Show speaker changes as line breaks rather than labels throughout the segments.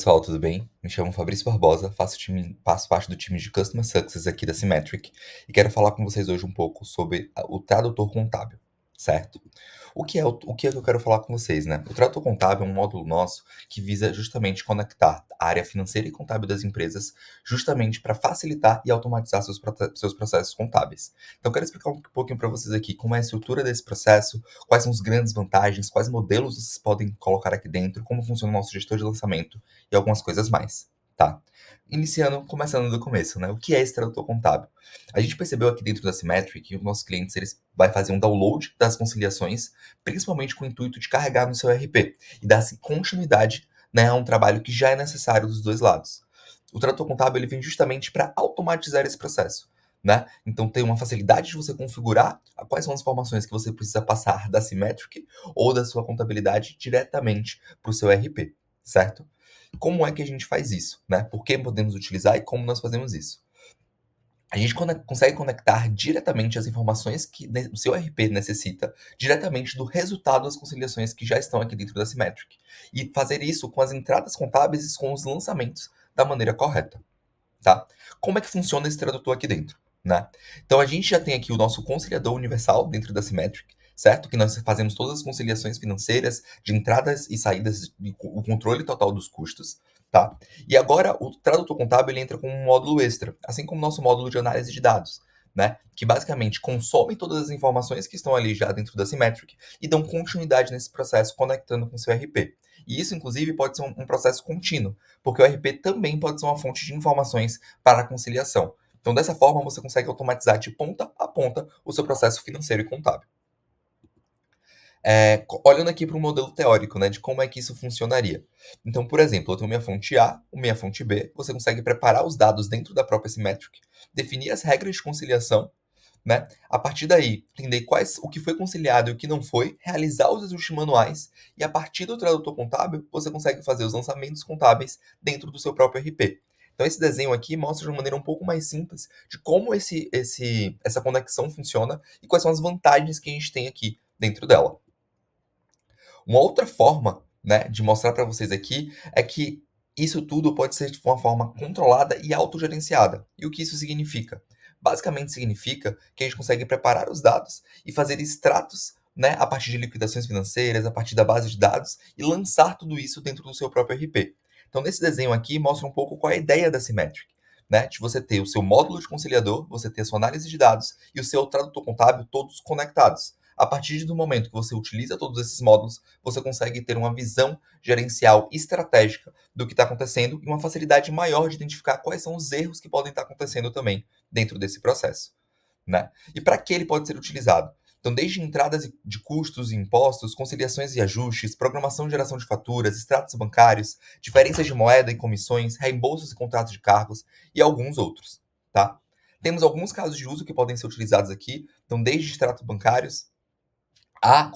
Pessoal, tudo bem? Me chamo Fabrício Barbosa, faço parte do time de Customer Success aqui da Symmetric e quero falar com vocês hoje um pouco sobre o tradutor contábil, certo? O que é que eu quero falar com vocês, né? O tradutor contábil é um módulo nosso que visa justamente conectar a área financeira e contábil das empresas justamente para facilitar e automatizar seus processos contábeis. Então, eu quero explicar um pouquinho para vocês aqui como é a estrutura desse processo, quais são as grandes vantagens, quais modelos vocês podem colocar aqui dentro, como funciona o nosso gestor de lançamento e algumas coisas mais, tá? Começando do começo, né? O que é esse tradutor contábil? A gente percebeu aqui dentro da Symmetric que os nossos clientes eles vai fazer um download das conciliações, principalmente com o intuito de carregar no seu ERP e dar assim, continuidade, né, a um trabalho que já é necessário dos dois lados. O tradutor contábil ele vem justamente para automatizar esse processo. Né? Então tem uma facilidade de você configurar quais são as informações que você precisa passar da Symmetric ou da sua contabilidade diretamente para o seu ERP, certo? Como é que a gente faz isso, né? Por que podemos utilizar e como nós fazemos isso? A gente consegue conectar diretamente as informações que o seu RP necessita, diretamente do resultado das conciliações que já estão aqui dentro da Symmetric. E fazer isso com as entradas contábeis e com os lançamentos da maneira correta, tá? Como é que funciona esse tradutor aqui dentro, né? Então a gente já tem aqui o nosso conciliador universal dentro da Symmetric, certo? Que nós fazemos todas as conciliações financeiras de entradas e saídas, o controle total dos custos, tá? E agora o tradutor contábil ele entra com um módulo extra, assim como o nosso módulo de análise de dados, né? Que basicamente consome todas as informações que estão ali já dentro da Symmetric e dão continuidade nesse processo conectando com o seu RP. E isso, inclusive, pode ser um processo contínuo, porque o RP também pode ser uma fonte de informações para a conciliação. Então, dessa forma, você consegue automatizar de ponta a ponta o seu processo financeiro e contábil. Olhando aqui para o modelo teórico, né, de como é que isso funcionaria. Então, por exemplo, eu tenho minha fonte A, minha fonte B, você consegue preparar os dados dentro da própria Symmetric, definir as regras de conciliação, né? A partir daí, entender o que foi conciliado e o que não foi, realizar os ajustes manuais e a partir do tradutor contábil, você consegue fazer os lançamentos contábeis dentro do seu próprio RP. Então esse desenho aqui mostra de uma maneira um pouco mais simples de como essa conexão funciona e quais são as vantagens que a gente tem aqui dentro dela. Uma outra forma, né, de mostrar para vocês aqui é que isso tudo pode ser de uma forma controlada e autogerenciada. E o que isso significa? Basicamente significa que a gente consegue preparar os dados e fazer extratos, né, a partir de liquidações financeiras, a partir da base de dados e lançar tudo isso dentro do seu próprio RP. Então, nesse desenho aqui mostra um pouco qual é a ideia da Symmetric, né, de você ter o seu módulo de conciliador, você ter a sua análise de dados e o seu tradutor contábil todos conectados. A partir do momento que você utiliza todos esses módulos, você consegue ter uma visão gerencial estratégica do que está acontecendo e uma facilidade maior de identificar quais são os erros que podem estar acontecendo também dentro desse processo, né? E para que ele pode ser utilizado? Então, desde entradas de custos e impostos, conciliações e ajustes, programação e geração de faturas, extratos bancários, diferenças de moeda e comissões, reembolsos e contratos de cargos e alguns outros, tá? Temos alguns casos de uso que podem ser utilizados aqui, então desde extratos bancários a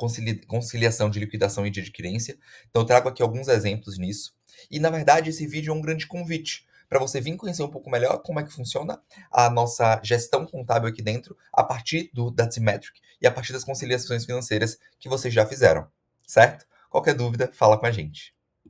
conciliação de liquidação e de adquirência. Então, eu trago aqui alguns exemplos nisso. E, na verdade, esse vídeo é um grande convite para você vir conhecer um pouco melhor como é que funciona a nossa gestão contábil aqui dentro, a partir da Symmetric e a partir das conciliações financeiras que vocês já fizeram, certo? Qualquer dúvida, fala com a gente.